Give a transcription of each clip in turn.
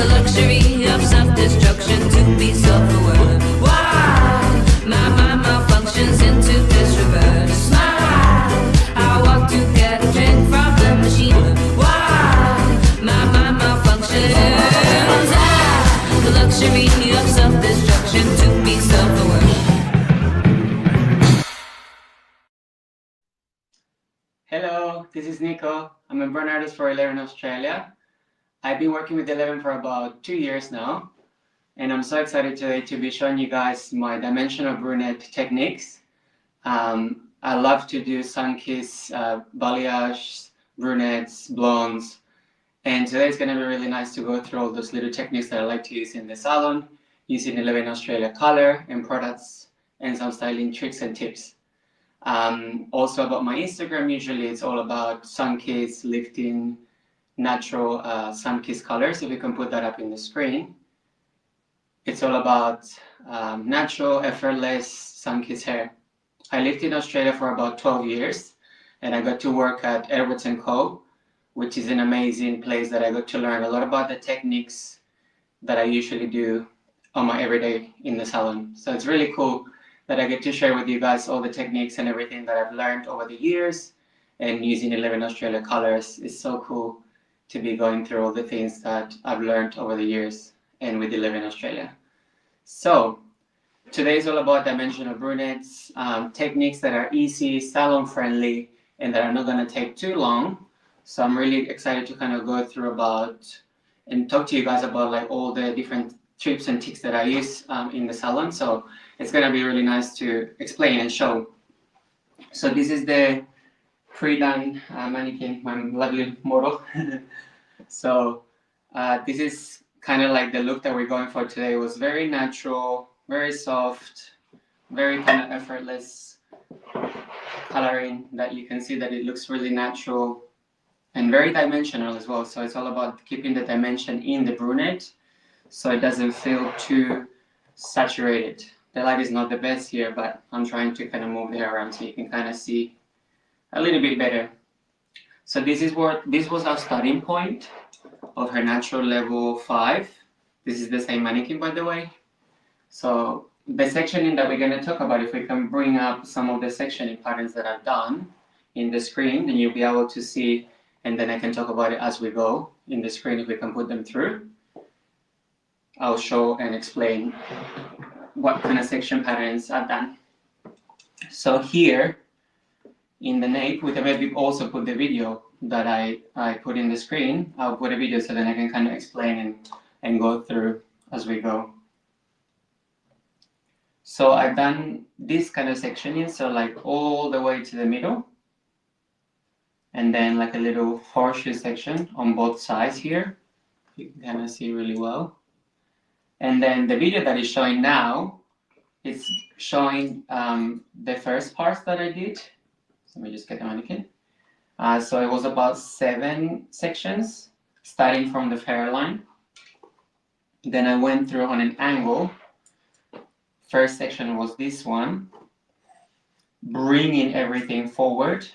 the luxury of self-destruction to be self-aware. Wow, my mind malfunctions into this reverse. Smile, I walk to get a drink from the machine. Wow, my mind malfunctions. The luxury of self-destruction to be self-aware. Hello, this is Niko. I'm a brand artist for 11 Australia. I've been working with 11 for about 2 years now, and I'm so excited today to be showing you guys my dimensional brunette techniques. I love to do sun-kissed balayage, brunettes, blondes, and today it's going to be really nice to go through all those little techniques that I like to use in the salon, using 11 Australia color and products, and some styling tricks and tips. Also about my Instagram, usually it's all about sun-kissed, lifting, natural sun-kissed colors. If you can put that up in the screen. It's all about natural, effortless sun-kissed hair. I lived in Australia for about 12 years, and I got to work at Edwards & Co., which is an amazing place that I got to learn a lot about the techniques that I usually do on my everyday in the salon. So it's really cool that I get to share with you guys all the techniques and everything that I've learned over the years, and using 11 Australia colors is so cool to be going through all the things that I've learned over the years and with 11 Australia. So today is all about dimensional brunettes, techniques that are easy, salon friendly, and that are not going to take too long. So I'm really excited to kind of go through about and talk to you guys about like all the different tips and tricks that I use in the salon. So it's going to be really nice to explain and show. So this is the pre-done mannequin, my lovely model. So this is kind of like the look that we're going for today. It was very natural, very soft, very kind of effortless coloring that you can see that it looks really natural and very dimensional as well. So it's all about keeping the dimension in the brunette so it doesn't feel too saturated. The light is not the best here, but I'm trying to kind of move the hair around so you can kind of see a little bit better. So this was our starting point of her natural level 5. This is the same mannequin, by the way. So the sectioning that we're going to talk about, if we can bring up some of the sectioning patterns that I've done in the screen, then you'll be able to see, and then I can talk about it as we go in the screen if we can put them through. I'll show and explain what kind of section patterns I've done. So here in the nape, we can maybe also put the video that I put in the screen. I'll put a video so then I can kind of explain and go through as we go. So I've done this kind of sectioning, so like all the way to the middle, and then like a little horseshoe section on both sides here. You can kind of see really well. And then the video that is showing now is showing the first parts that I did. So let me just get the mannequin. So it was about 7 sections, starting from the hairline. Then I went through on an angle. First section was this one, bringing everything forward,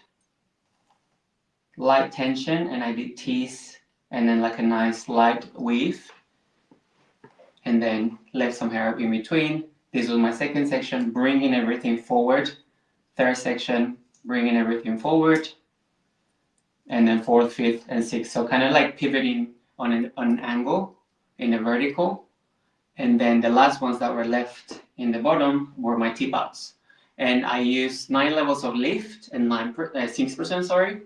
light tension, and I did tease, and then like a nice light weave, and then left some hair in between. This was my second section, bringing everything forward. Third section, bringing everything forward, and then fourth, fifth, and sixth. So kind of like pivoting on an angle in a vertical. And then the last ones that were left in the bottom were my tip outs. And I used 9 levels of lift and 6%,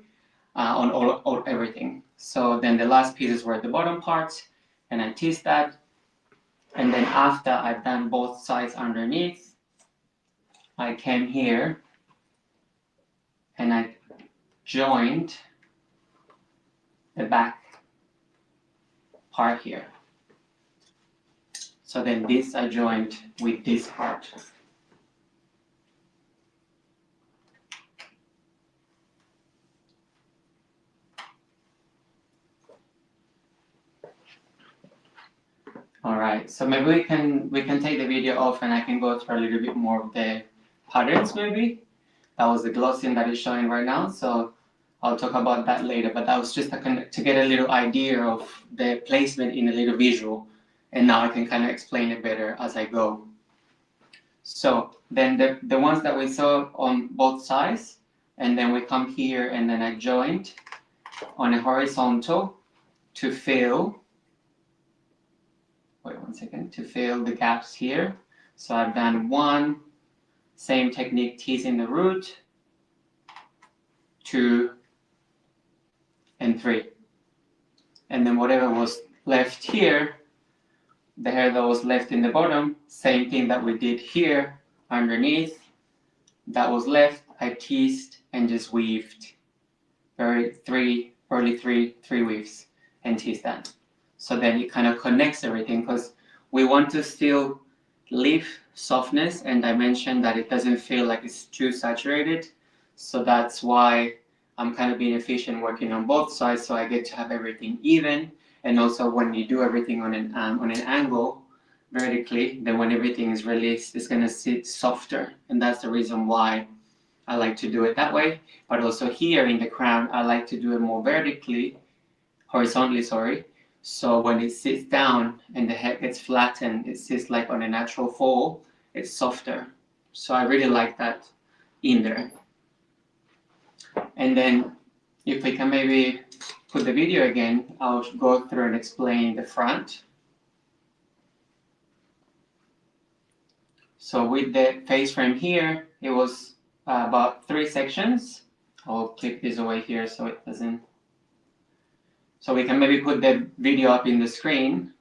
on everything. So then the last pieces were the bottom parts, and I teased that. And then after I've done both sides underneath, I came here and I joined the back part here. So then this I joined with this part. All right, so maybe we can take the video off and I can go through a little bit more of the patterns maybe. That was the glossing that is showing right now. So I'll talk about that later, but that was just to get a little idea of the placement in a little visual, and now I can kind of explain it better as I go. So then the ones that we saw on both sides, and then we come here and then I joined on a horizontal to fill, wait one second, to fill the gaps here. So I've done one, same technique, teasing the root, 2, and 3. And then whatever was left here, the hair that was left in the bottom, same thing that we did here underneath, that was left, I teased and just weaved. Three weaves and tease that. So then it kind of connects everything, because we want to still leave softness and dimension, that it doesn't feel like it's too saturated. So that's why I'm kind of being efficient working on both sides, so I get to have everything even. And also when you do everything on an angle vertically, then when everything is released, it's going to sit softer. And that's the reason why I like to do it that way. But also here in the crown, I like to do it more horizontally, sorry. So when it sits down and the head gets flattened, it sits like on a natural fall, it's softer. So I really like that in there. And then if we can maybe put the video again, I'll go through and explain the front. So with the face frame here, it was about 3 sections. I'll click this away here so it doesn't. So we can maybe put the video up in the screen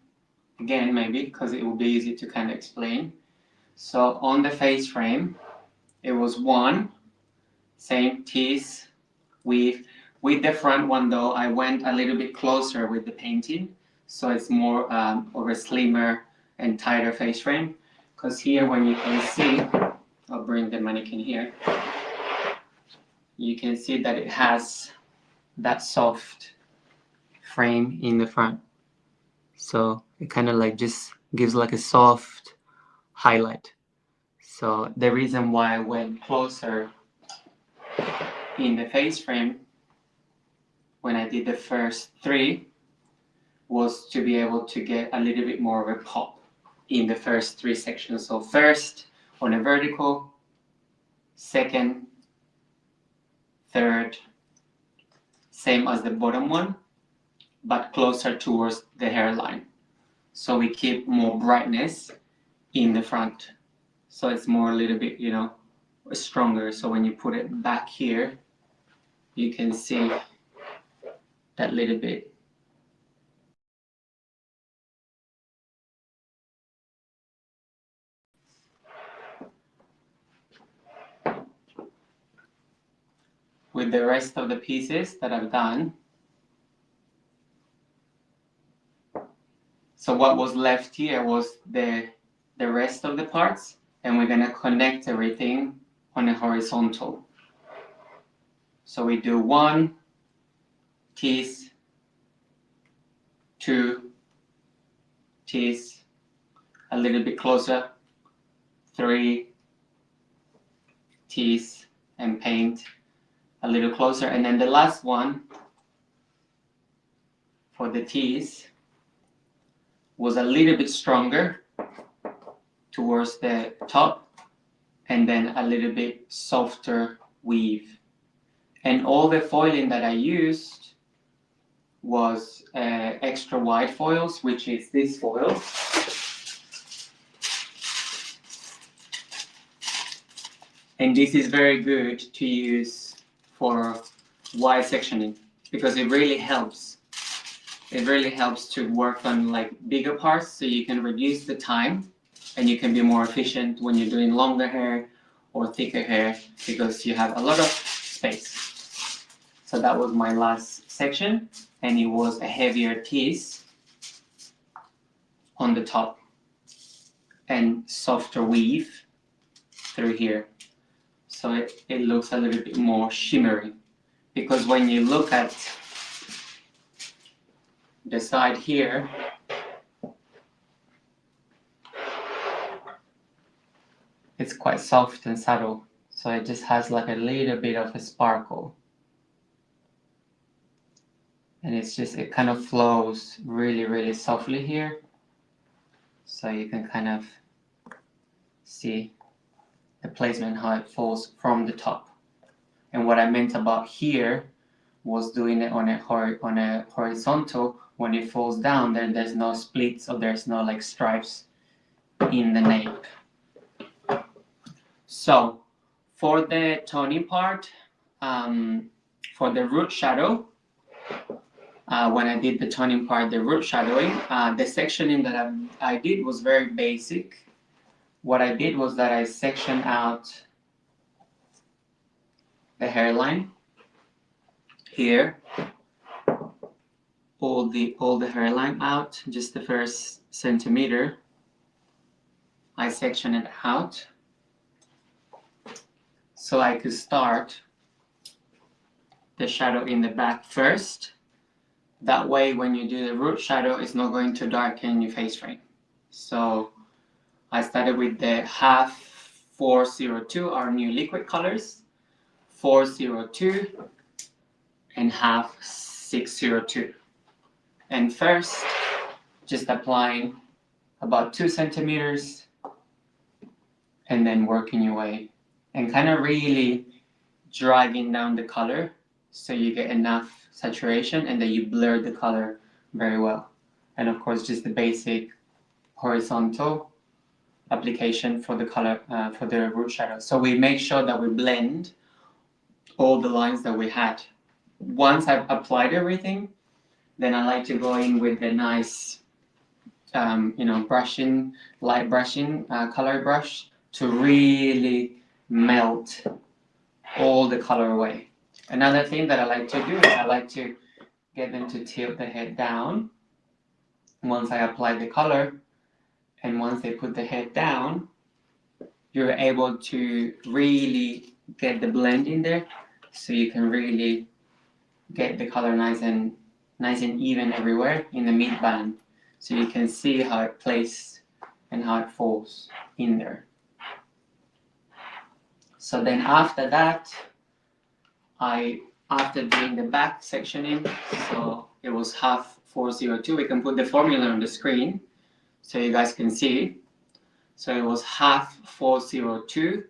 again, maybe, because it will be easy to kind of explain. So on the face frame, it was 1, same tease, weave. With the front one though, I went a little bit closer with the painting, so it's more of a slimmer and tighter face frame. Because here, when you can see, I'll bring the mannequin here, you can see that it has that soft frame in the front. So it kind of like just gives like a soft highlight. So the reason why I went closer in the face frame when I did the first 3 was to be able to get a little bit more of a pop in the first 3 sections. So first on a vertical, second, third, same as the bottom one, but closer towards the hairline. So we keep more brightness in the front. So it's more a little bit, you know, stronger. So when you put it back here, you can see that little bit. With the rest of the pieces that I've done, so what was left here was the rest of the parts, and we're going to connect everything on a horizontal. So we do 1, tease, 2, tease, a little bit closer, 3, tease, and paint a little closer. And then the last one for the tease was a little bit stronger towards the top, and then a little bit softer weave. And all the foiling that I used was extra wide foils, which is this foil. And this is very good to use for wide sectioning, because it really helps. It really helps to work on like bigger parts, so you can reduce the time and you can be more efficient when you're doing longer hair or thicker hair, because you have a lot of space. So that was my last section, and it was a heavier tease on the top and softer weave through here. So it looks a little bit more shimmery, because when you look at the side here, it's quite soft and subtle, so it just has like a little bit of a sparkle. And it kind of flows really, really softly here. So you can kind of see the placement, how it falls from the top. And what I meant about here was doing it on a horizontal. When it falls down, there's no splits or there's no like stripes in the nape. So for the toning part, for the root shadow, when I did the toning part, the root shadowing, the sectioning that I did was very basic. What I did was that I sectioned out the hairline here, all the hairline out, just the first centimeter. I sectioned it out so I could start the shadow in the back first. That way, when you do the root shadow, it's not going to darken your face frame. So I started with the half 402, our new liquid colors, 402 and half 602. And first, just applying about 2 centimeters and then working your way and kind of really dragging down the color so you get enough saturation and then you blur the color very well. And of course, just the basic horizontal application for the color, for the root shadow. So we make sure that we blend all the lines that we had. Once I've applied everything, then I like to go in with a nice, brushing, light brushing, color brush to really melt all the color away. Another thing that I like to do is I like to get them to tilt the head down once I apply the color. And once they put the head down, you're able to really get the blend in there, so you can really get the color nice and even everywhere in the mid band, so you can see how it plays and how it falls in there. So then after that, after doing the back sectioning, so it was half 402. We can put the formula on the screen so you guys can see. So it was half 402,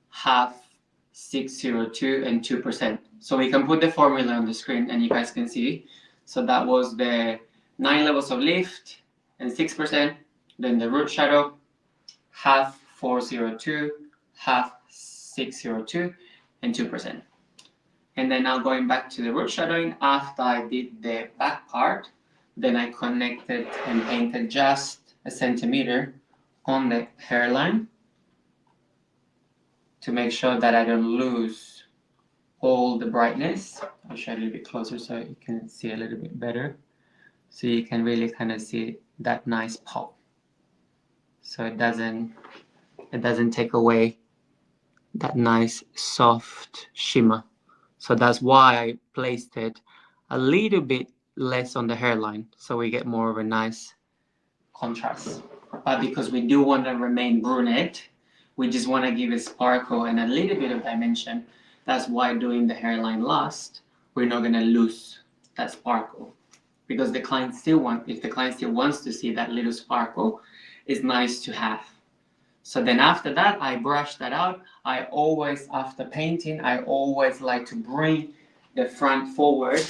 half 602, and 2%. So we can put the formula on the screen and you guys can see. So that was the 9 levels of lift and 6%. Then the root shadow, half 402, half 602, and 2%. And then now going back to the root shadowing, after I did the back part, then I connected and painted just a centimeter on the hairline to make sure that I don't lose all the brightness. I'll show you a little bit closer so you can see a little bit better. So you can really kind of see that nice pop. So it doesn't take away that nice soft shimmer. So that's why I placed it a little bit less on the hairline, so we get more of a nice contrast. But because we do want to remain brunette, we just want to give it sparkle and a little bit of dimension. That's why doing the hairline last, we're not going to lose that sparkle. Because if the client still wants to see that little sparkle, it's nice to have. So then after that, I brush that out. I always, after painting, I always like to bring the front forward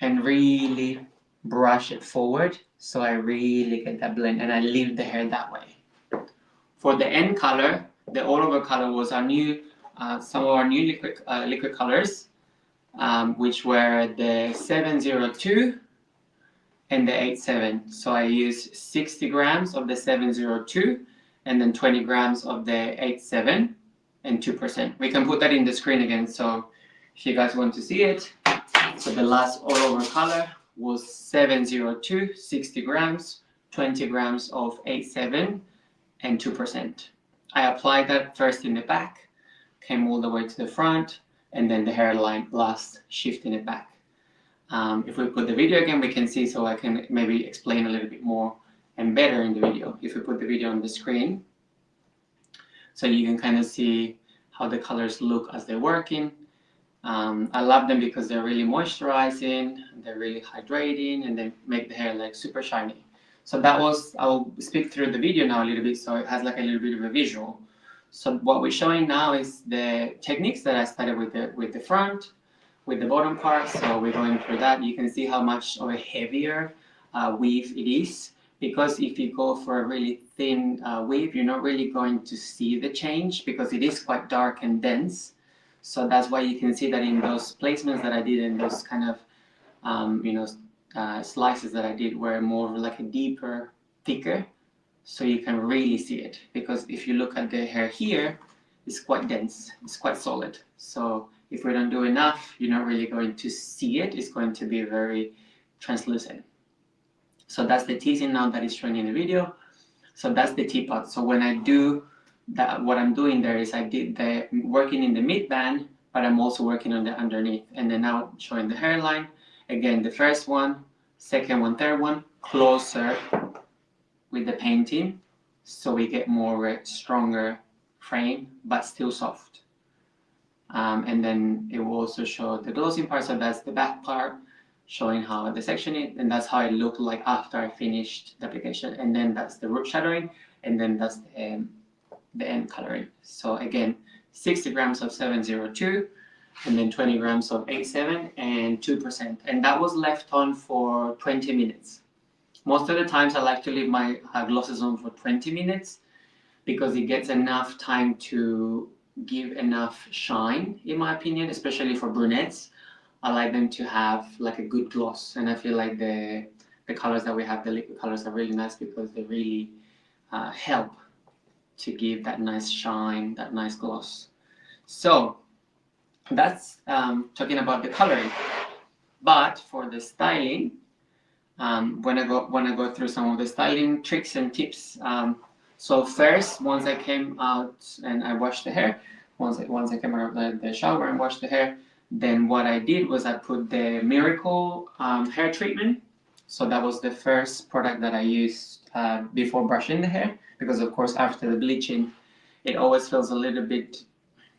and really brush it forward, so I really get that blend and I leave the hair that way. For the end color, the all over color was our new, some of our new liquid colors, which were the 702 and the 87. So I used 60 grams of the 702 and then 20 grams of the 87 and 2%. We can put that in the screen again, so if you guys want to see it. So the last all over color was 702, 60 grams, 20 grams of 87 and 2%. I applied that first in the back, came all the way to the front, and then the hairline last, shifting it back. If we put the video again, we can see, so I can maybe explain a little bit more and better in the video. If we put the video on the screen, so you can kind of see how the colors look as they're working. I love them because they're really moisturizing, they're really hydrating, and they make the hair like super shiny. So that was, I'll speak through the video now a little bit so it has like a little bit of a visual. So what we're showing now is the techniques that I started with the front, with the bottom part. So we're going through that. You can see how much of a heavier weave it is, because if you go for a really thin weave, you're not really going to see the change because it is quite dark and dense. So that's why you can see that in those placements that I did, in those kind of slices that I did, were more like a deeper, thicker, so you can really see it. Because if you look at the hair here, it's quite dense, it's quite solid. So if we don't do enough, you're not really going to see it. It's going to be very translucent. So that's the teasing now that is shown in the video. So that's the teapot. So when I do that, what I'm doing there is I did the working in the mid band, but I'm also working on the underneath. And then now showing the hairline. Again, the first one, second one, third one, closer with the painting, so we get more stronger frame, but still soft. And then it will also show the glossing part, so that's the back part, showing how the section is, and that's how it looked like after I finished the application. And then that's the root shadowing, and then that's the end coloring. So again, 60 grams of 702, and then 20 grams of 87 and 2%. And that was left on for 20 minutes. Most of the times I like to leave my glosses on for 20 minutes because it gets enough time to give enough shine, in my opinion, especially for brunettes. I like them to have like a good gloss, and I feel like the colors that we have, the liquid colors, are really nice because they really help to give that nice shine, that nice gloss. So that's talking about the coloring. But for the styling, when I go through some of the styling tricks and tips. So first, once I came out and I washed the hair, once I came out of the shower and washed the hair, then what I did was I put the Miracle hair treatment. So that was the first product that I used before brushing the hair, because of course after the bleaching, it always feels a little bit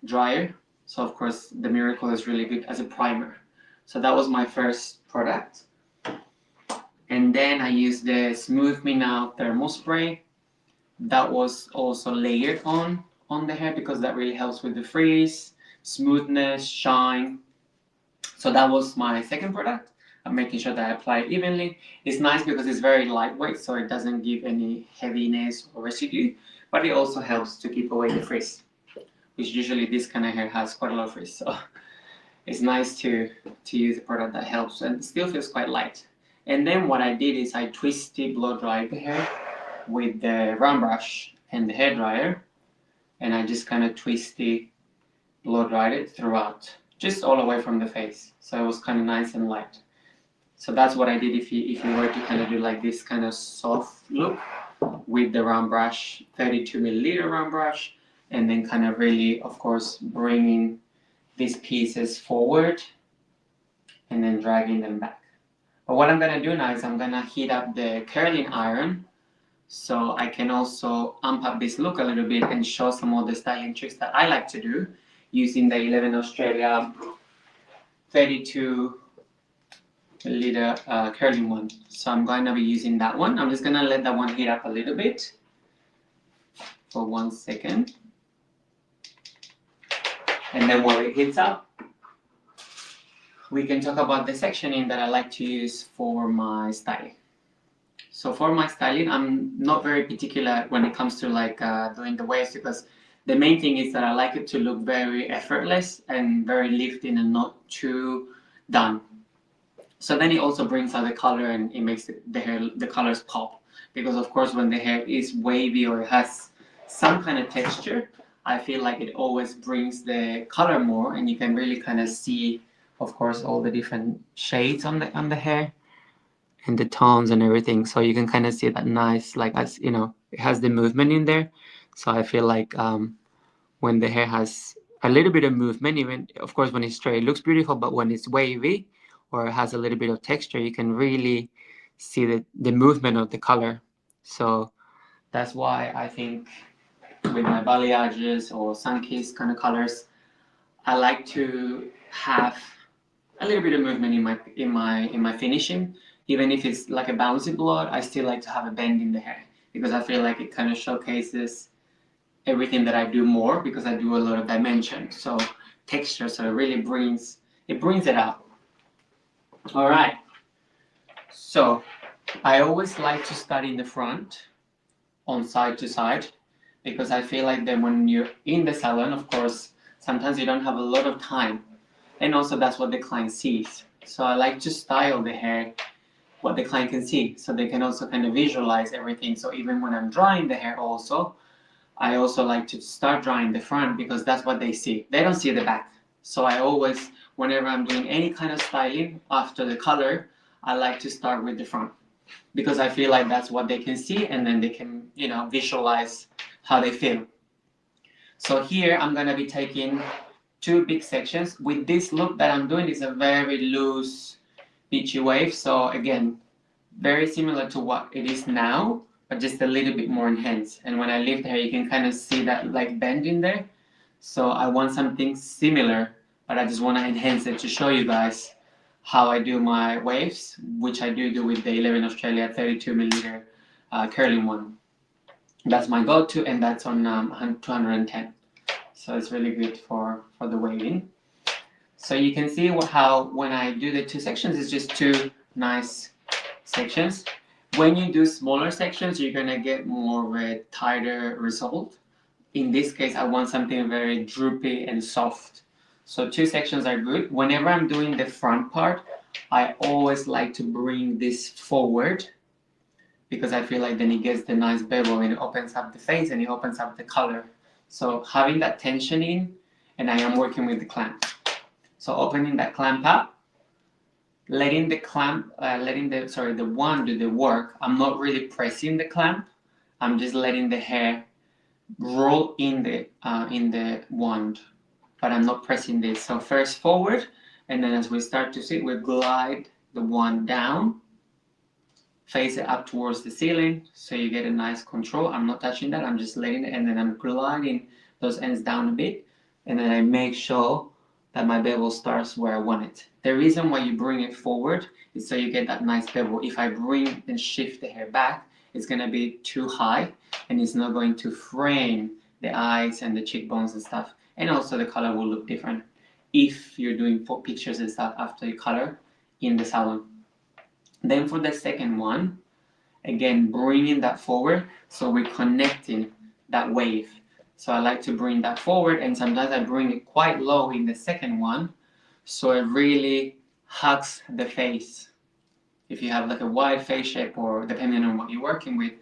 drier. So of course the Miracle is really good as a primer. So that was my first product. And then I used the Smooth Me Now thermal spray. That was also layered on the hair because that really helps with the frizz, smoothness, shine. So that was my second product. I'm making sure that I apply it evenly. It's nice because it's very lightweight, so it doesn't give any heaviness or residue, but it also helps to keep away the frizz, which usually this kind of hair has quite a lot of frizz. So it's nice to use a product that helps and still feels quite light. And then what I did is I twisted, blow dried the hair with the round brush and the hair dryer, and I just kind of twisted, blow dried it throughout, just all away from the face. So it was kind of nice and light. So that's what I did if you were to kind of do like this kind of soft look with the round brush, 32 milliliter round brush, and then kind of really, of course, bringing these pieces forward and then dragging them back. But what I'm gonna do now is I'm gonna heat up the curling iron so I can also amp up this look a little bit and show some of the styling tricks that I like to do using the 11 Australia 32 milliliter curling one. So I'm going to be using that one. I'm just gonna let that one heat up a little bit for 1 second. And then while it heats up, we can talk about the sectioning that I like to use for my styling. So for my styling, I'm not very particular when it comes to like doing the waves, because the main thing is that I like it to look very effortless and very lifting and not too done. So then it also brings out the color and it makes the hair, the colors pop. Because of course when the hair is wavy or it has some kind of texture, I feel like it always brings the color more, and you can really kind of see, of course, all the different shades on the hair and the tones and everything. So you can kind of see that nice, like, as you know, it has the movement in there. So I feel like when the hair has a little bit of movement, even of course when it's straight, it looks beautiful, but when it's wavy or has a little bit of texture, you can really see the movement of the color. So that's why I think with my balayages or sun-kissed kind of colors, I like to have a little bit of movement in my finishing. Even if it's like a bouncy blot, I still like to have a bend in the hair because I feel like it kind of showcases everything that I do more because I do a lot of dimension. So texture, so it really brings it out. All right. So I always like to start in the front, on side to side, because I feel like that when you're in the salon, of course, sometimes you don't have a lot of time, and also that's what the client sees. So I like to style the hair what the client can see, so they can also kind of visualize everything. So even when I'm drying the hair also, I also like to start drying the front because that's what they see. They don't see the back. So I always, whenever I'm doing any kind of styling after the color, I like to start with the front because I feel like that's what they can see and then they can, visualize how they feel. So here I'm gonna be taking two big sections. With this look that I'm doing, it's a very loose beachy wave. So again, very similar to what it is now, but just a little bit more enhanced. And when I lift the hair, you can kind of see that like bend in there. So I want something similar, but I just want to enhance it to show you guys how I do my waves, which I do with the 11 Australia 32 millimeter curling one. That's my go-to, and that's on 210. So it's really good for the waving. So you can see how when I do the two sections, it's just two nice sections. When you do smaller sections, you're gonna get more of a tighter result. In this case, I want something very droopy and soft. So two sections are good. Whenever I'm doing the front part, I always like to bring this forward because I feel like then it gets the nice bevel and it opens up the face and it opens up the color. So having that tension in, and I am working with the clamp. So opening that clamp up, letting the wand do the work. I'm not really pressing the clamp. I'm just letting the hair roll in the wand, but I'm not pressing this. So first forward, and then as we start to see, we glide the wand down, face it up towards the ceiling, so you get a nice control. I'm not touching that. I'm just letting it, and then I'm gliding those ends down a bit, and then I make sure that my bevel starts where I want it. The reason why you bring it forward is so you get that nice bevel. If I bring and shift the hair back, it's going to be too high and it's not going to frame the eyes and the cheekbones and stuff. And also the color will look different if you're doing pictures and stuff after you color in the salon. Then for the second one, again, bringing that forward, so we're connecting that wave. So I like to bring that forward, and sometimes I bring it quite low in the second one, so it really hugs the face. If you have like a wide face shape, or depending on what you're working with,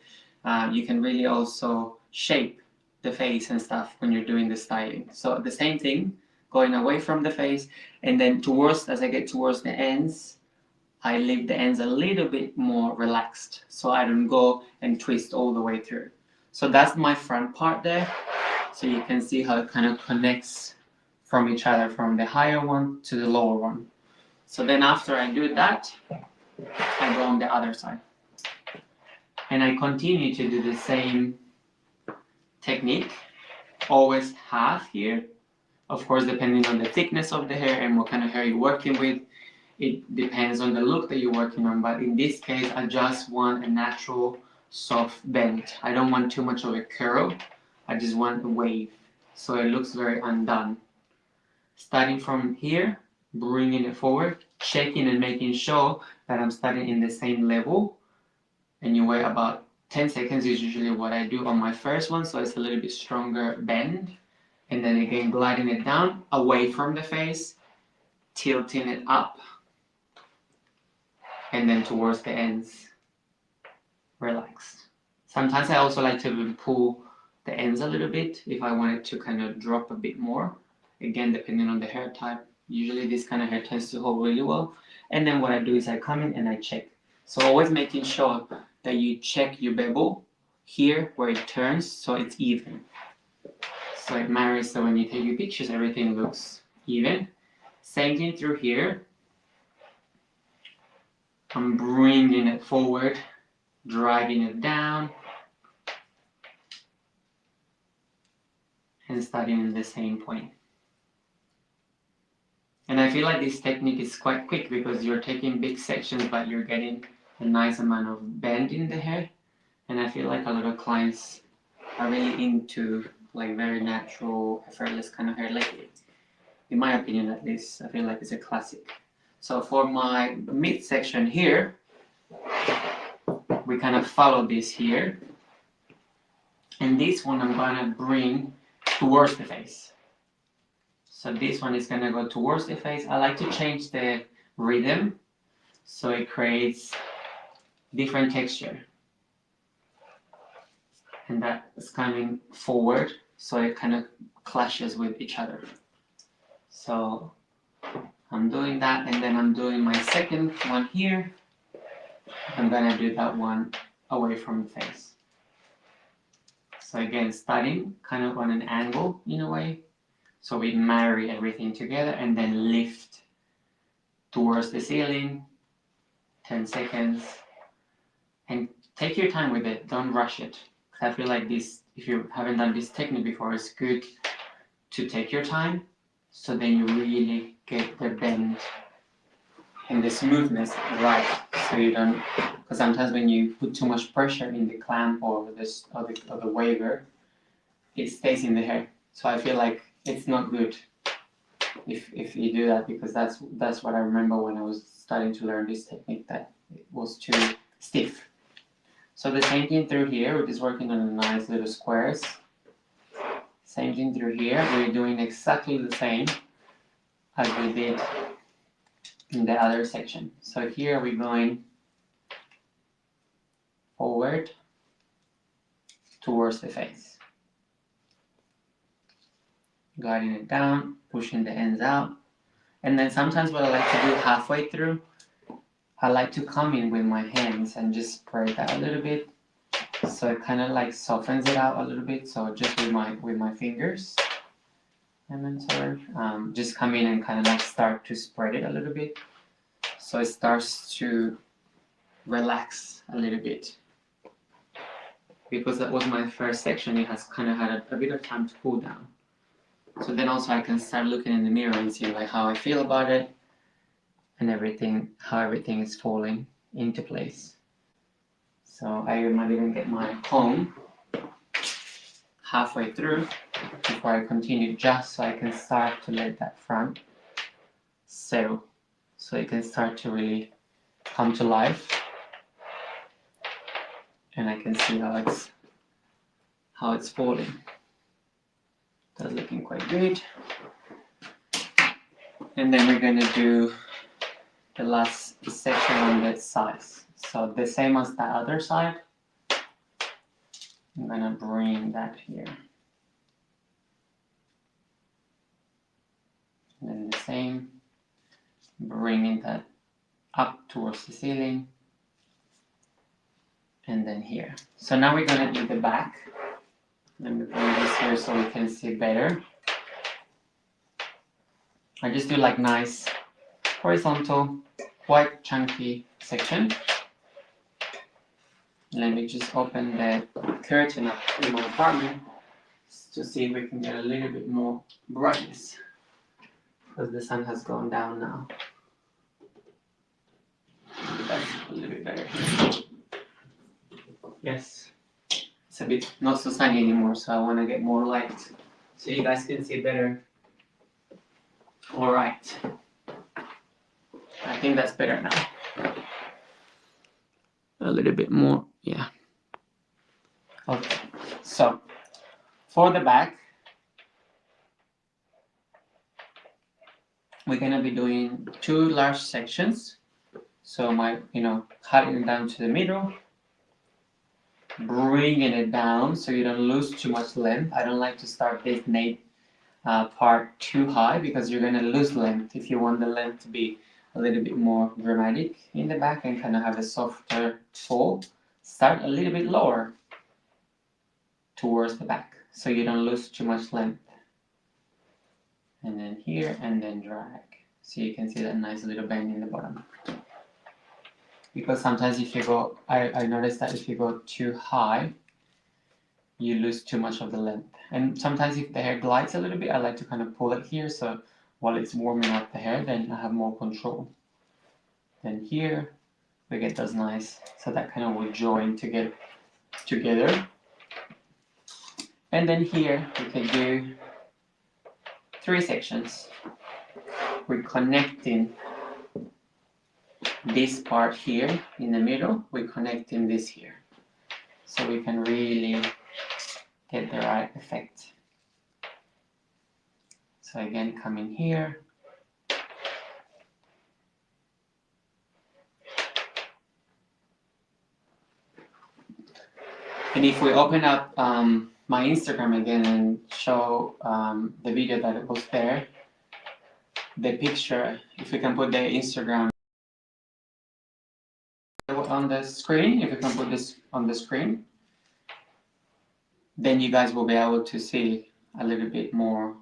you can really also shape the face and stuff when you're doing the styling. So the same thing, going away from the face, and then as I get towards the ends, I leave the ends a little bit more relaxed, so I don't go and twist all the way through. So that's my front part there. So you can see how it kind of connects from each other, from the higher one to the lower one. So then after I do that, I go on the other side. And I continue to do the same technique, always half here. Of course, depending on the thickness of the hair and what kind of hair you're working with, it depends on the look that you're working on. But in this case, I just want a natural soft bend. I don't want too much of a curl. I just want a wave, so it looks very undone. Starting from here, bringing it forward, checking and making sure that I'm starting in the same level. And you wait about 10 seconds is usually what I do on my first one, so it's a little bit stronger bend. And then again, gliding it down, away from the face, tilting it up, and then towards the ends, relax. Sometimes I also like to pull the ends a little bit if I want it to kind of drop a bit more. Again, depending on the hair type. Usually this kind of hair tends to hold really well. And then what I do is I come in and I check. So always making sure that you check your bevel here where it turns so it's even. So it matters, so when you take your pictures, everything looks even. Same thing through here. I'm bringing it forward, driving it down, and starting in the same point. And I feel like this technique is quite quick because you're taking big sections, but you're getting a nice amount of bend in the hair. And I feel like a lot of clients are really into like very natural, effortless kind of hair lately. In my opinion, at least, I feel like it's a classic. So for my midsection here, we kind of follow this here. And this one I'm gonna bring towards the face. So this one is gonna go towards the face. I like to change the rhythm so it creates different texture. And that is coming forward so it kind of clashes with each other. So I'm doing that, and then I'm doing my second one here. I'm gonna do that one away from the face. So again, starting kind of on an angle in a way. So we marry everything together and then lift towards the ceiling, 10 seconds. And take your time with it, don't rush it. I feel like this, if you haven't done this technique before, it's good to take your time, so then you really get the bend and the smoothness right, so you don't, because sometimes when you put too much pressure in the clamp or the waver, it stays in the hair. So I feel like it's not good if you do that, because that's what I remember when I was starting to learn this technique, that it was too stiff. So the same thing through here, we're just working on a nice little squares. Same thing through here, we're doing exactly the same as we did in the other section. So here we're going forward towards the face. Guiding it down, pushing the ends out. And then sometimes what I like to do halfway through, I like to come in with my hands and just spread that a little bit, so it kind of like softens it out a little bit. So just with my fingers, just come in and kind of like start to spread it a little bit, so it starts to relax a little bit. Because that was my first section, it has kind of had a bit of time to cool down. So then also I can start looking in the mirror and see like how I feel about it, and everything, how everything is falling into place. So I might even get my comb halfway through before I continue, just so I can start to let that front settle, so it can start to really come to life, and I can see how it's falling. That's looking quite good. And then we're gonna do the last section on the sides. So the same as the other side, I'm gonna bring that here. And then the same, bringing that up towards the ceiling. And then here. So now we're gonna do the back. Let me bring this here so we can see better. I just do like nice horizontal, quite chunky section. Let me just open the curtain up in my apartment to see if we can get a little bit more brightness, because the sun has gone down now. That's a little bit better. Yes, it's a bit not so sunny anymore, so I want to get more light so you guys can see better. All right, I think that's better now. A little bit more, yeah. Okay, so for the back, we're gonna be doing two large sections. So cutting it down to the middle, bringing it down so you don't lose too much length. I don't like to start this part too high, because you're gonna lose length. If you want the length to be a little bit more dramatic in the back and kind of have a softer fall, start a little bit lower towards the back so you don't lose too much length. And then here, and then drag. So you can see that nice little bend in the bottom. Because sometimes if you go, I noticed that if you go too high, you lose too much of the length. And sometimes if the hair glides a little bit, I like to kind of pull it here, so while it's warming up the hair, then I have more control. Then here we get those nice, so that kind of will join together. And then here we can do 3 sections. We're connecting this part here in the middle, we're connecting this here. So we can really get the right effect. So again, come in here. And if we open up my Instagram again and show the video that was there, the picture, if we can put the Instagram on the screen, if we can put this on the screen, then you guys will be able to see a little bit more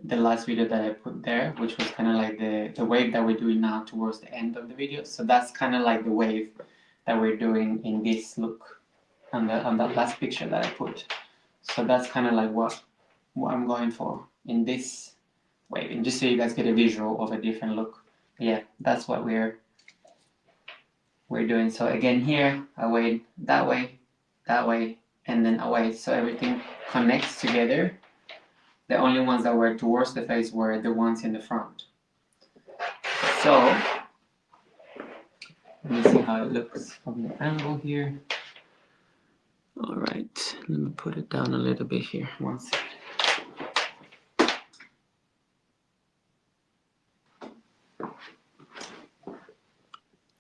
the last video that I put there, which was kind of like the wave that we're doing now towards the end of the video. So that's kind of like the wave that we're doing in this look on that last picture that I put. So that's kind of like what I'm going for in this wave, and just so you guys get a visual of a different look. Yeah, that's what we're doing. So again, here I wave that way, and then away, so everything connects together. The only ones that were towards the face were the ones in the front. So let me see how it looks from the angle here. All right, let me put it down a little bit here. One second.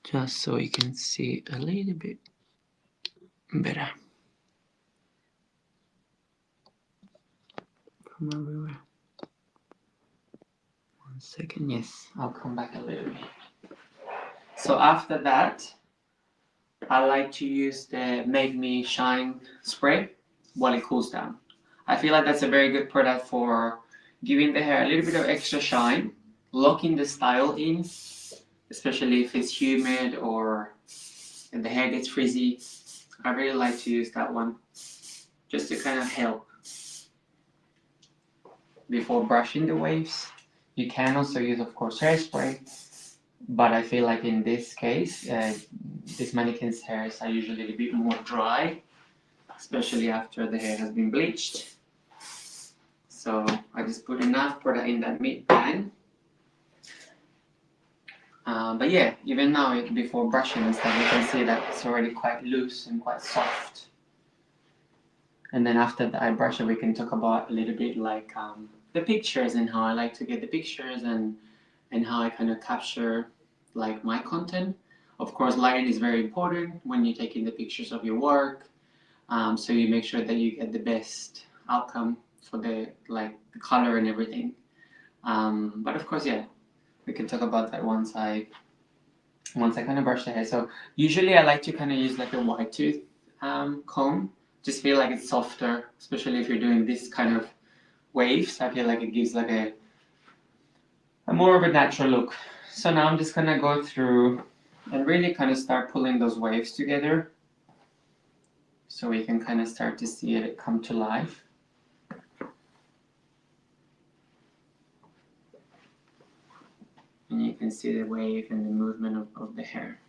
Just so you can see a little bit better from everywhere. One second, yes, I'll come back a little bit. So after that, I like to use the Make Me Shine spray while it cools down. I feel like that's a very good product for giving the hair a little bit of extra shine, locking the style in, especially if it's humid or if the hair gets frizzy. I really like to use that one just to kind of help before brushing the waves. You can also use, of course, hairspray, but I feel like in this case, this mannequin's hairs are usually a little bit more dry, especially after the hair has been bleached. So I just put enough product in that mid bang. But yeah, even now, before brushing and stuff, you can see that it's already quite loose and quite soft. And then after that I brush it, we can talk about a little bit like the pictures and how I like to get the pictures and how I kind of capture like my content. Of course, lighting is very important when you're taking the pictures of your work, so you make sure that you get the best outcome for the color and everything. But of course, yeah, we can talk about that once I kind of brush the hair. So usually I like to kind of use like a wide tooth comb. Just feel like it's softer, especially if you're doing this kind of waves. I feel like it gives like a more of a natural look. So now I'm just gonna go through and really kind of start pulling those waves together, so we can kind of start to see it come to life. And you can see the wave and the movement of the hair.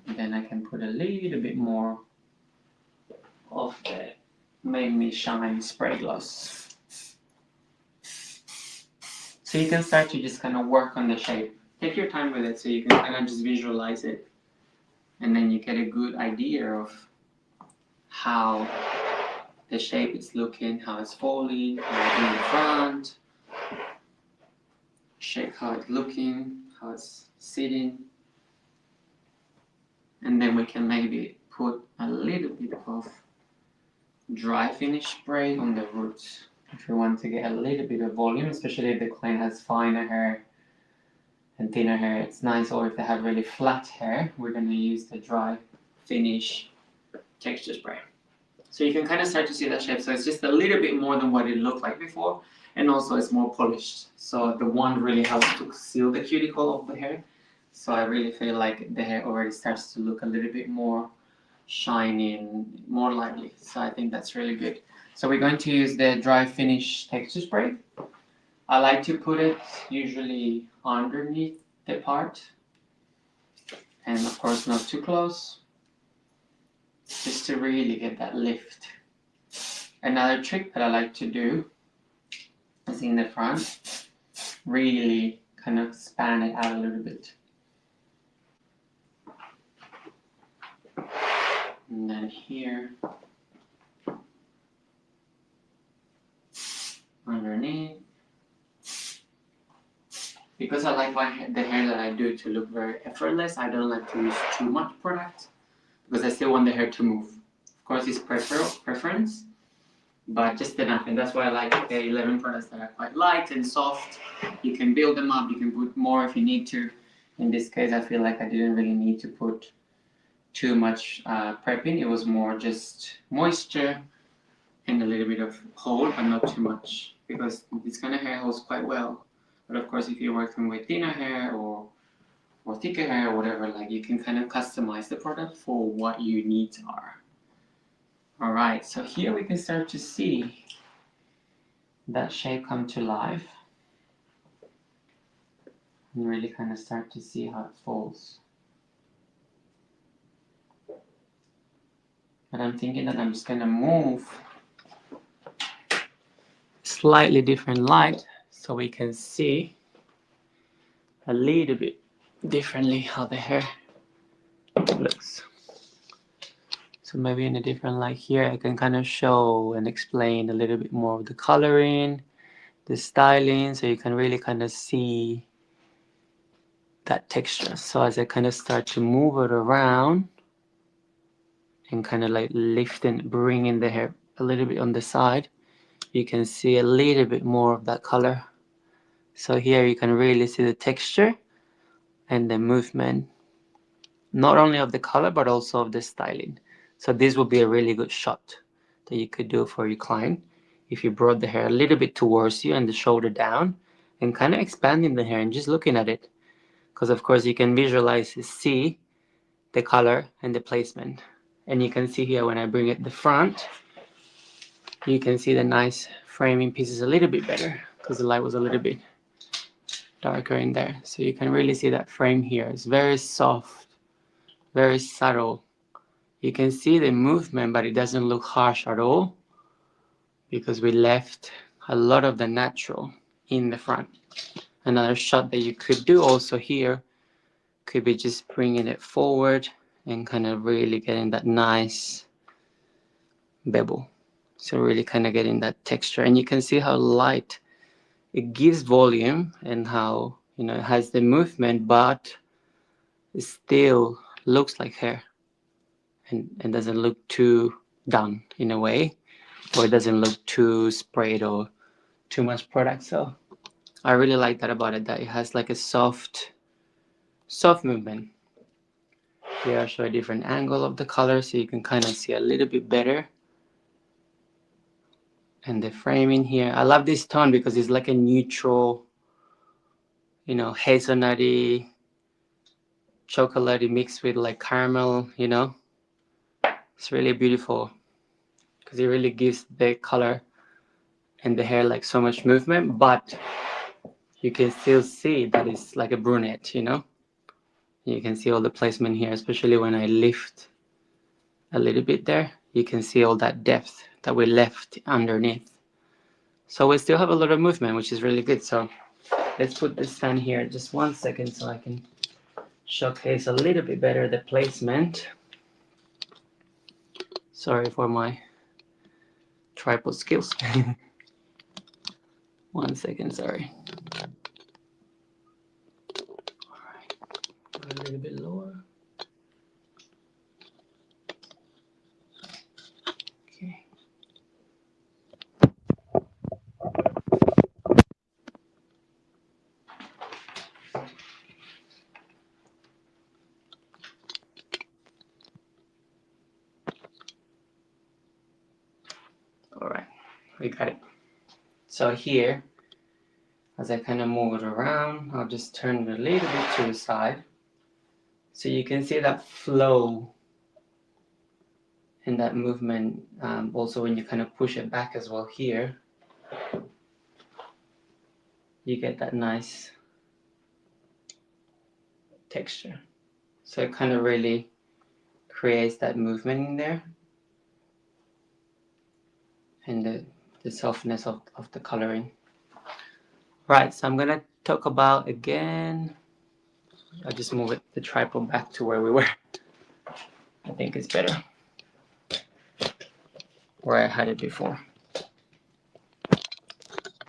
And then I can put a little bit more of the Make Me Shine spray gloss. So you can start to just kind of work on the shape. Take your time with it so you can kind of just visualize it. And then you get a good idea of how the shape is looking, how it's falling, how it's in the front. Check how it's looking, how it's sitting. And then we can maybe put a little bit of dry finish spray on the roots if you want to get a little bit of volume, especially if the client has finer hair and thinner hair. It's nice. Or if they have really flat hair, we're going to use the dry finish texture spray. So you can kind of start to see that shape. So it's just a little bit more than what it looked like before, and also it's more polished. So the wand really helps to seal the cuticle of the hair. So I really feel like the hair already starts to look a little bit more shiny and more lively. So I think that's really good. So we're going to use the dry finish texture spray. I like to put it usually underneath the part, and of course not too close, just to really get that lift. Another trick that I like to do is in the front, really kind of span it out a little bit. And then here, underneath. Because I like the hair that I do to look very effortless, I don't like to use too much product because I still want the hair to move. Of course, it's preference, but just enough. And that's why I like the 11 products that are quite light and soft. You can build them up, you can put more if you need to. In this case, I feel like I didn't really need to put too much prepping. It was more just moisture and a little bit of hold, but not too much, because this kind of hair holds quite well. But of course, if you're working with thinner hair or thicker hair or whatever, like, you can kind of customize the product for what your needs are. All right, so here we can start to see that shape come to life and really kind of start to see how it falls. But I'm thinking that I'm just gonna move slightly different light so we can see a little bit differently how the hair looks. So maybe in a different light here, I can kind of show and explain a little bit more of the coloring, the styling, so you can really kind of see that texture. So as I kind of start to move it around and kind of like lifting, bringing the hair a little bit on the side, you can see a little bit more of that color. So here you can really see the texture and the movement, not only of the color, but also of the styling. So this would be a really good shot that you could do for your client if you brought the hair a little bit towards you and the shoulder down and kind of expanding the hair and just looking at it. Because of course you can visualize, see the color and the placement. And you can see here when I bring it the front, you can see the nice framing pieces a little bit better because the light was a little bit darker in there. So you can really see that frame here. It's very soft, very subtle. You can see the movement, but it doesn't look harsh at all because we left a lot of the natural in the front. Another shot that you could do also here could be just bringing it forward and kind of really getting that nice bevel. So really kind of getting that texture. And you can see how light it gives volume and how, you know, it has the movement, but it still looks like hair and doesn't look too done in a way, or it doesn't look too sprayed or too much product. So I really like that about it, that it has like a soft movement. Here I'll show a different angle of the color so you can kind of see a little bit better. And the framing here, I love this tone because it's like a neutral, you know, hazelnutty, chocolatey mixed with like caramel, you know. It's really beautiful because it really gives the color and the hair like so much movement, but you can still see that it's like a brunette, you know. You can see all the placement here, especially when I lift a little bit there. You can see all that depth that we left underneath. So we still have a lot of movement, which is really good. So let's put this fan here just 1 second so I can showcase a little bit better the placement. Sorry for my tripod skills. 1 second, sorry. All right, go a little bit lower. Okay. All right, we got it. So here, as I kind of move it around, I'll just turn it a little bit to the side. So you can see that flow And that movement, also when you kind of push it back as well here, you get that nice texture. So it kind of really creates that movement in there, and the softness of the coloring. Right, so I'm gonna talk about again. I'll just move the tripod back to where we were. I think it's better where I had it before.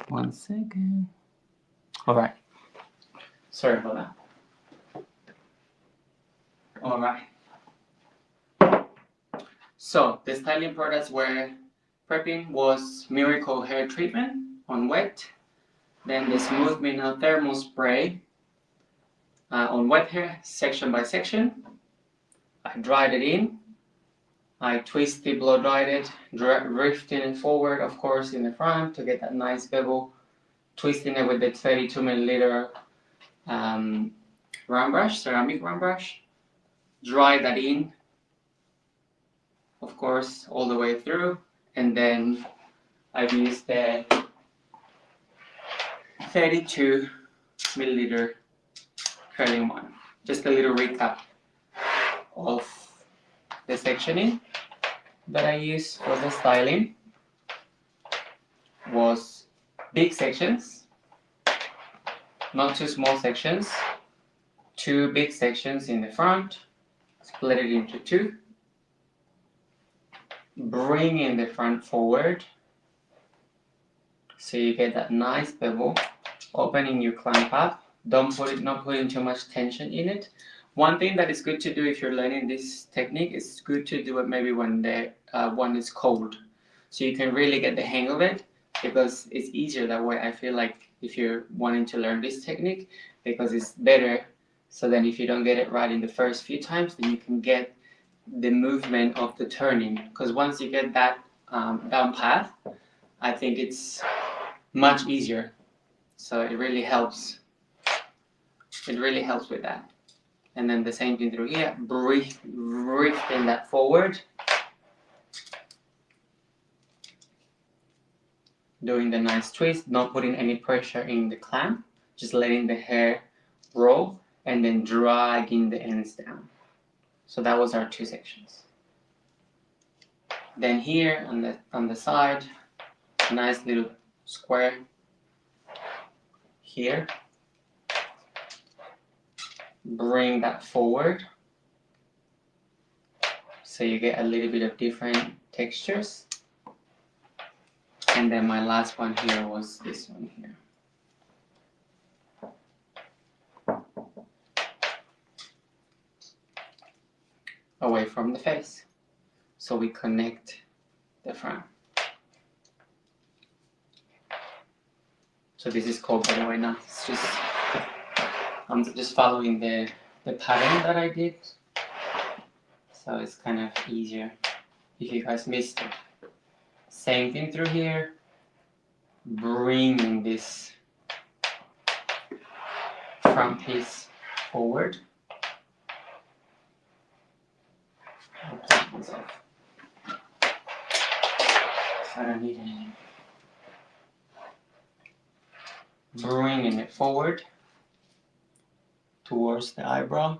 1 second. All right. Sorry about that. All right. So the styling products we're prepping was Miracle Hair Treatment on wet, then the Smooth Mineral Thermal Spray on wet hair, section by section. I dried it in. I twisted, blow dried it, drifting it forward, of course, in the front to get that nice bevel. Twisting it with the 32 milliliter round brush, ceramic round brush. Dry that in, of course, all the way through. And then I've used the 32 milliliter curling one. Just a little recap of the sectioning that I use for the styling was big sections, not too small sections, 2 big sections in the front, split it into 2, bring in the front forward so you get that nice bevel, opening your clamp up, not putting too much tension in it. One thing that is good to do if you're learning this technique is good to do it maybe when the one is cold, so you can really get the hang of it, because it's easier that way. I feel like if you're wanting to learn this technique, because it's better, so then if you don't get it right in the first few times, then you can get the movement of the turning, because once you get that down path, I think it's much easier. So it really helps. It really helps with that. And then the same thing through here, drifting that forward, doing the nice twist, not putting any pressure in the clamp, just letting the hair roll, and then dragging the ends down. So that was our 2 sections. Then here on the side, nice little square here. Bring that forward so you get a little bit of different textures. And then my last one here was this one here. Away from the face, so we connect the front. So this is called, by the way, now it's just, I'm just following the pattern that I did, so it's kind of easier if you guys missed it. Same thing through here, bringing this front piece forward. I'll take this off. I don't need it anymore. Bringing it forward towards the eyebrow.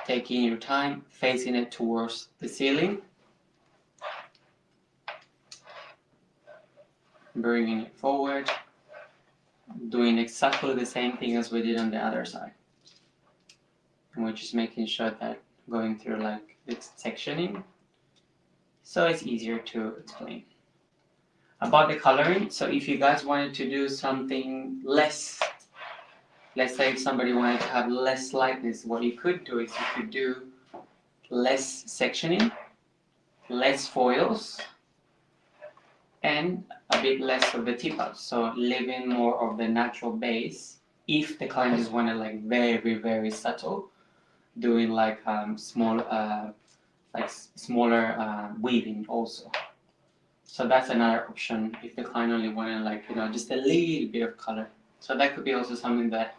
Taking your time, facing it towards the ceiling. Bringing it forward. Doing exactly the same thing as we did on the other side. And we're just making sure that going through like it's sectioning, so it's easier to explain. About the coloring, so if you guys wanted to do something less, let's say if somebody wanted to have less lightness, what you could do is you could do less sectioning, less foils, and a bit less of the tip ups, so leaving more of the natural base. If the client just wanted like very, very subtle, doing like smaller weaving also. So that's another option if the client only wanted like, you know, just a little bit of color. So that could be also something that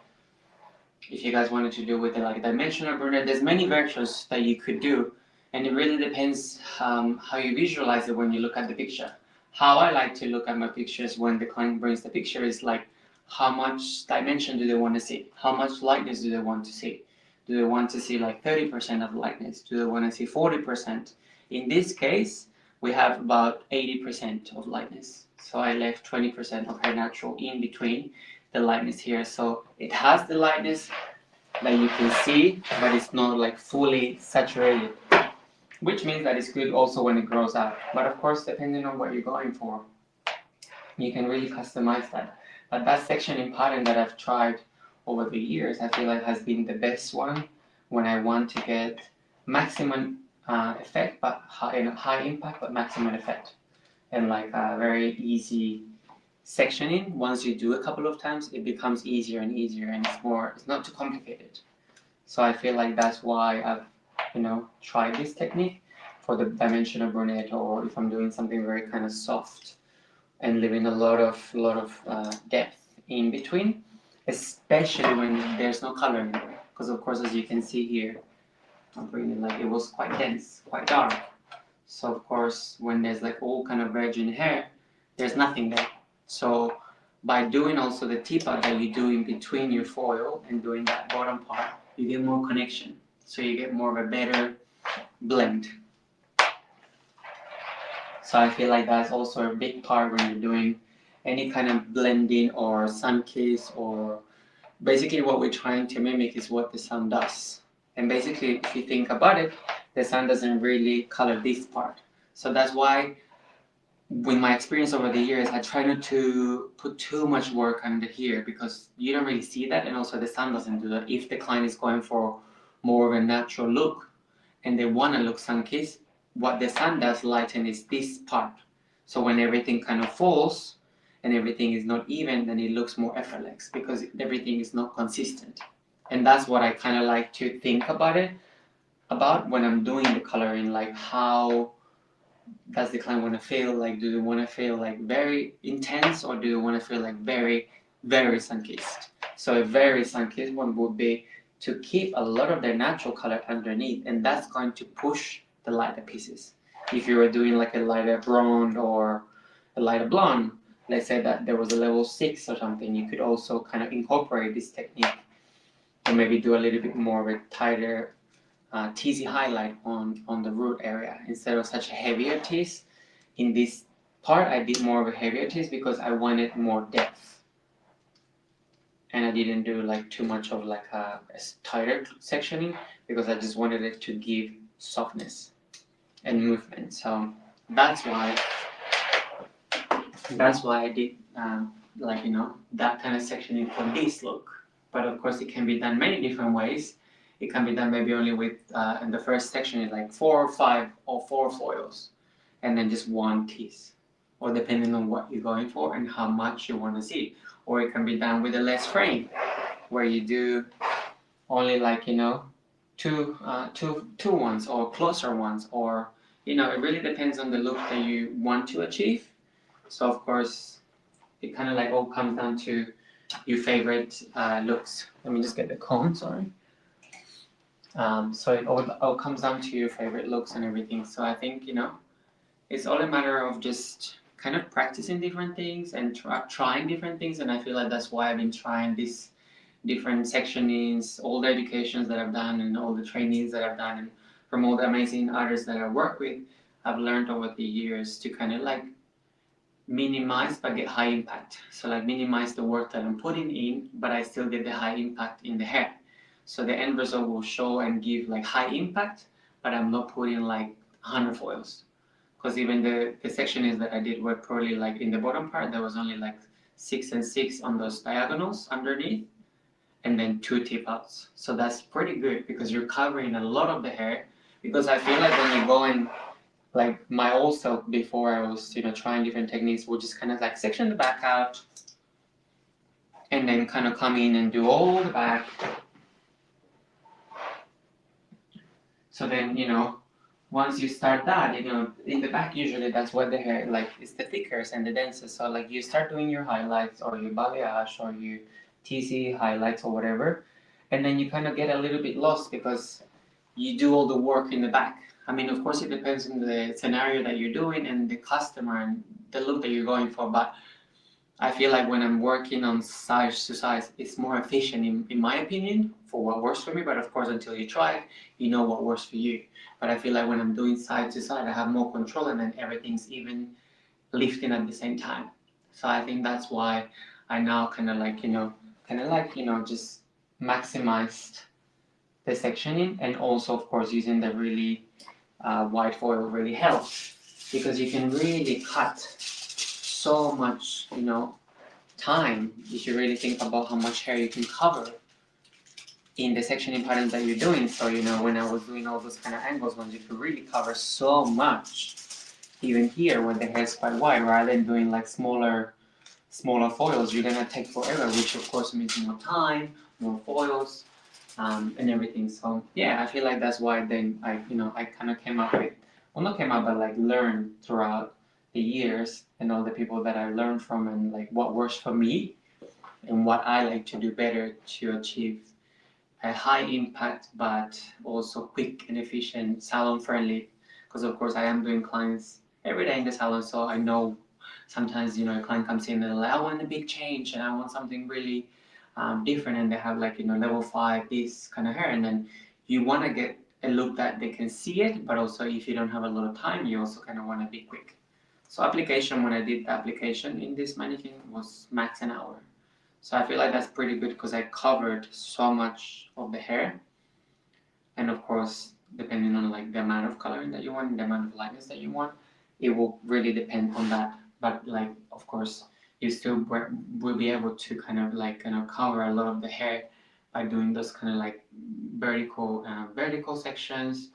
if you guys wanted to do with like dimensional brunette, there's many versions that you could do, and it really depends how you visualize it when you look at the picture. How I like to look at my pictures when the client brings the picture is like, how much dimension do they want to see? How much lightness do they want to see? Do they want to see like 30% of lightness? Do they want to see 40%? In this case, we have about 80% of lightness. So I left 20% of her natural in between the lightness here. So it has the lightness that you can see, but it's not like fully saturated, which means that it's good also when it grows out. But of course, depending on what you're going for, you can really customize that. But that section in pattern that I've tried over the years, I feel like has been the best one when I want to get maximum effect, but high impact, but maximum effect, and like a very easy sectioning. Once you do a couple of times, it becomes easier and easier, and it's not too complicated. So I feel like that's why I've tried this technique for the dimensional brunette, or if I'm doing something very kind of soft and leaving a lot of depth in between, especially when there's no color in there. Because of course, as you can see here, I'm bringing like it was quite dense, quite dark. So of course, when there's like all kind of virgin hair, there's nothing there. So by doing also the tip out that you do in between your foil and doing that bottom part, you get more connection. So you get more of a better blend. So I feel like that's also a big part when you're doing any kind of blending or sun kiss, or basically what we're trying to mimic is what the sun does. And basically, if you think about it, the sun doesn't really color this part. So that's why, with my experience over the years, I try not to put too much work under here, because you don't really see that, and also the sun doesn't do that. If the client is going for more of a natural look and they want to look sun-kissed, what the sun does lighten is this part. So when everything kind of falls and everything is not even, then it looks more effortless because everything is not consistent. And that's what I kind of like to think about it, about when I'm doing the coloring, like how does the client want to feel? Like, do they want to feel like very intense, or do they want to feel like very, very sun-kissed? So a very sun-kissed one would be to keep a lot of their natural color underneath, and that's going to push the lighter pieces. If you were doing like a lighter blonde or a lighter blonde, let's say that there was a level 6 or something, you could also kind of incorporate this technique and maybe do a little bit more of a tighter teasy highlight on the root area instead of such a heavier tease. In this part, I did more of a heavier tease because I wanted more depth, and I didn't do like too much of like a tighter sectioning because I just wanted it to give softness and movement. So that's why I did that kind of sectioning for this look. But of course, it can be done many different ways. It can be done maybe only with, in the first section is like 4 or 5 or 4 foils, and then just one tease, or depending on what you're going for and how much you want to see. Or it can be done with a less frame, where you do only like, two ones or closer ones, or, it really depends on the look that you want to achieve. So of course, it kind of like all comes down to your favorite looks. Let me just get the comb, sorry. So it all comes down to your favorite looks and everything. So I think, it's all a matter of just kind of practicing different things and trying different things. And I feel like that's why I've been trying these different sectionings, all the educations that I've done and all the trainings that I've done, and from all the amazing artists that I work with, I've learned over the years to kind of like minimize but get high impact. So like minimize the work that I'm putting in, but I still get the high impact in the hair. So the end result will show and give like high impact, but I'm not putting like 100 foils. Because even the sectionings that I did were probably like in the bottom part, there was only like 6 and 6 on those diagonals underneath, and then 2 tip outs. So that's pretty good because you're covering a lot of the hair. Because I feel like when you go in, like my old self before I was, trying different techniques, would just kind of like section the back out and then kind of come in and do all the back. So then, once you start that, in the back, usually that's what the hair, like, is the thickest and the densest. So, like, you start doing your highlights or your balayage or your TC highlights or whatever. and then you kind of get a little bit lost because you do all the work in the back. I mean, of course, it depends on the scenario that you're doing and the customer and the look that you're going for, but I feel like when I'm working on size to size, it's more efficient in my opinion for what works for me. But of course, until you try it, you know what works for you. But I feel like when I'm doing side to side, I have more control and then everything's even lifting at the same time. So I think that's why I now just maximized the sectioning, and also of course using the really wide foil really helps because you can really cut so much, time if you really think about how much hair you can cover in the sectioning patterns that you're doing. So when I was doing all those kind of angles ones, you could really cover so much. Even here when the hair is quite wide, rather than doing like smaller foils, you're gonna take forever, which of course means more time, more foils, and everything. So yeah, I feel like that's why then I kind of came up with, well, not came up, but like learned throughout the years and all the people that I learned from, and like what works for me and what I like to do better to achieve a high impact but also quick and efficient, salon friendly. Because of course I am doing clients every day in the salon, so I know sometimes a client comes in and like, I want a big change and I want something really different, and they have like level 5 this kind of hair, and then you want to get a look that they can see it, but also if you don't have a lot of time, you also kind of want to be quick. So application, when I did the application in this mannequin, was max an hour. So I feel like that's pretty good because I covered so much of the hair, and of course depending on like the amount of coloring that you want and the amount of lightness that you want, it will really depend on that. But like of course you still will be able to kind of cover a lot of the hair by doing those kind of like vertical sections,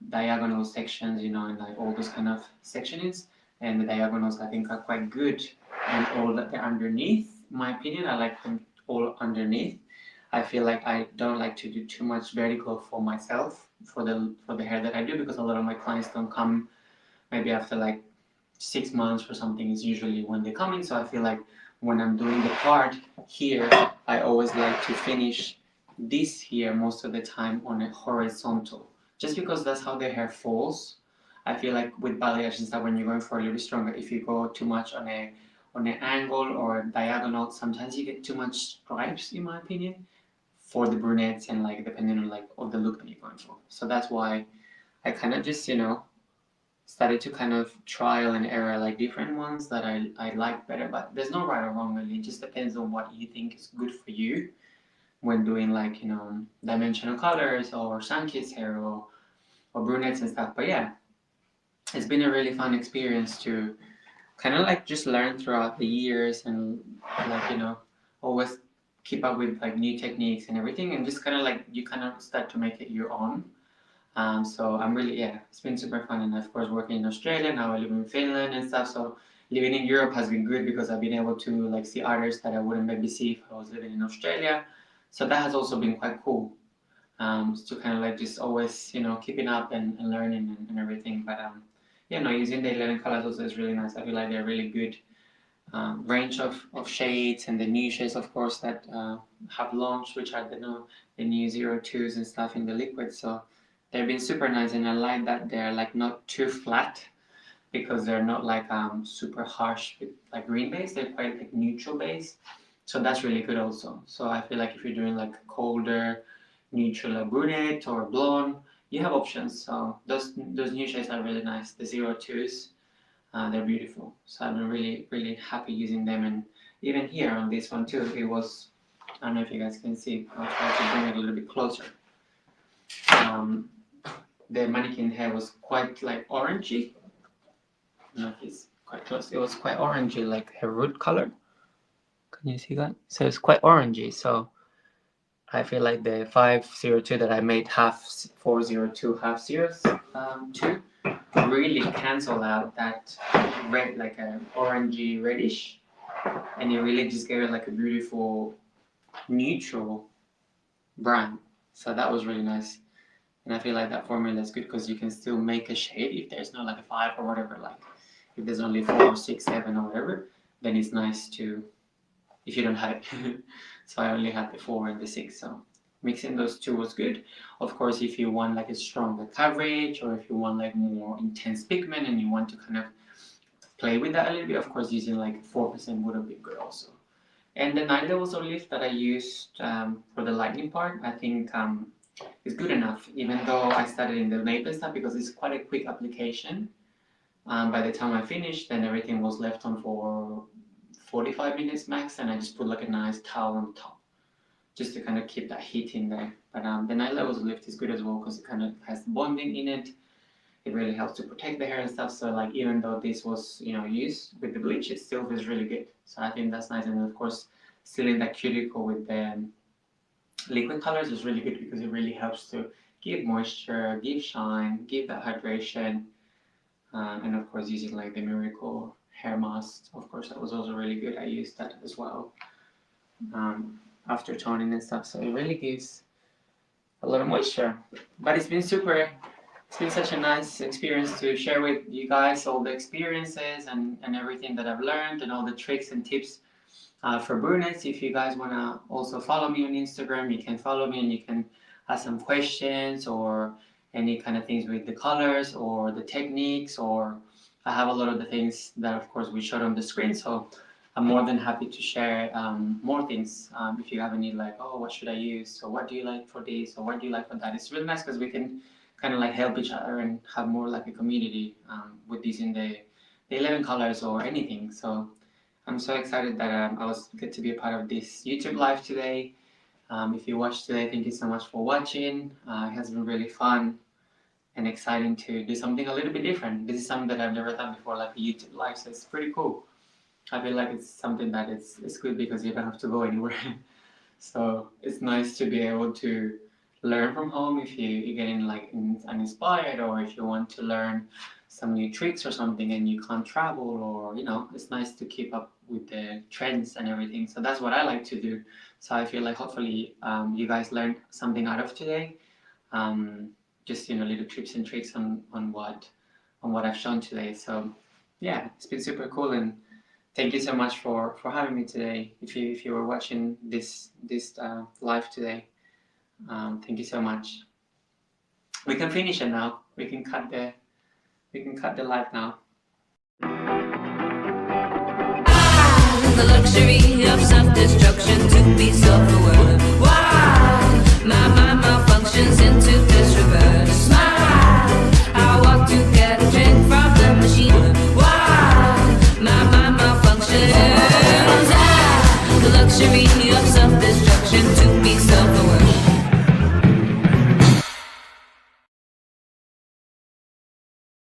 diagonal sections, and like all those kind of sectionings. And the diagonals I think are quite good, and all that the underneath, in my opinion, I like them all underneath. I feel like I don't like to do too much vertical for myself for the hair that I do, because a lot of my clients don't come maybe after like 6 months or something is usually when they come in. So I feel like when I'm doing the part here, I always like to finish this here most of the time on a horizontal, just because that's how the hair falls. I feel like with balayage is that when you're going for a little bit stronger, if you go too much on an angle or diagonal, sometimes you get too much stripes, in my opinion, for the brunettes, and like depending on like all the look that you're going for. So that's why I kind of just started to kind of trial and error like different ones that I like better. But there's no right or wrong really. It just depends on what you think is good for you when doing like dimensional colors or sun kids hair or brunettes and stuff. But yeah, it's been a really fun experience to kind of like just learn throughout the years, and like always keep up with like new techniques and everything, and just kind of like you kind of start to make it your own. So I'm really, yeah, it's been super fun. And of course working in Australia, now I live in Finland and stuff, so living in Europe has been good because I've been able to like see artists that I wouldn't maybe see if I was living in Australia. So that has also been quite cool, to kind of like just always keeping up and learning and everything. But using the 11 colors also is really nice. I feel like they're really good range of shades, and the new shades of course that have launched, which are the new 02s and stuff in the liquid. So they've been super nice, and I like that they're like not too flat, because they're not like super harsh with like green base. They're quite like neutral base, so that's really good also. So I feel like if you're doing like colder neutral brunette or blonde, you have options. So those new shades are really nice. The 02s, they're beautiful. So I've been really really happy using them. And even here on this one too, it was, I don't know if you guys can see, I'll try to bring it a little bit closer. The mannequin hair was quite like orangey. I don't know if it's quite close. It was quite orangey, like her root color. Can you see that? So it's quite orangey. So I feel like the 502 that I made half 402 half zeros 2 really cancel out that red, like an orangey reddish, and it really just gave it like a beautiful neutral brown. So that was really nice. And I feel like that formula is good because you can still make a shade if there's not like a 5 or whatever. Like if there's only 4, 6, 7 or whatever, then it's nice to, if you don't have it. So I only had the 4 and the 6, so mixing those two was good. Of course, if you want like a stronger coverage, or if you want like more intense pigment and you want to kind of play with that a little bit, of course using like 4% would have been good also. And the 9 levels of lift that I used for the lightning part, I think is good enough, even though I started in the maple stuff because it's quite a quick application. By the time I finished, then everything was left on for 45 minutes max, and I just put like a nice towel on top just to kind of keep that heat in there. But the 9 levels of lift is good as well because it kind of has bonding in it. It really helps to protect the hair and stuff. So like even though this was used with the bleach, it still feels really good. So I think that's nice. And of course, sealing that cuticle with the liquid colors is really good because it really helps to give moisture, give shine, give that hydration. And of course, using like the Miracle hair mask, of course, that was also really good. I used that as well after toning and stuff. So it really gives a lot of moisture. But it's been such a nice experience to share with you guys all the experiences and everything that I've learned and all the tricks and tips for brunettes. If you guys want to also follow me on Instagram, you can follow me and you can ask some questions or any kind of things with the colors or the techniques, or I have a lot of the things that of course we showed on the screen, so I'm more than happy to share more things. If you have any like, oh, what should I use? So what do you like for this? Or what do you like for that? It's really nice because we can kind of like help each other and have more like a community with these in the 11 colors or anything. So I'm so excited that I was get to be a part of this YouTube live today. If you watched today, thank you so much for watching. It has been really fun and exciting to do something a little bit different. This is something that I've never done before, like a YouTube live, so it's pretty cool. I feel like it's something that it's good because you don't have to go anywhere. So it's nice to be able to learn from home if you're getting like uninspired, or if you want to learn some new tricks or something and you can't travel, or it's nice to keep up with the trends and everything. So that's what I like to do. So I feel like hopefully you guys learned something out of today. Just little tips and tricks on what I've shown today. So yeah, it's been super cool, and thank you so much for having me today. If you were watching this live today, thank you so much. We can finish it now. We can cut the live now. The luxury of self-destruction to be self-aware.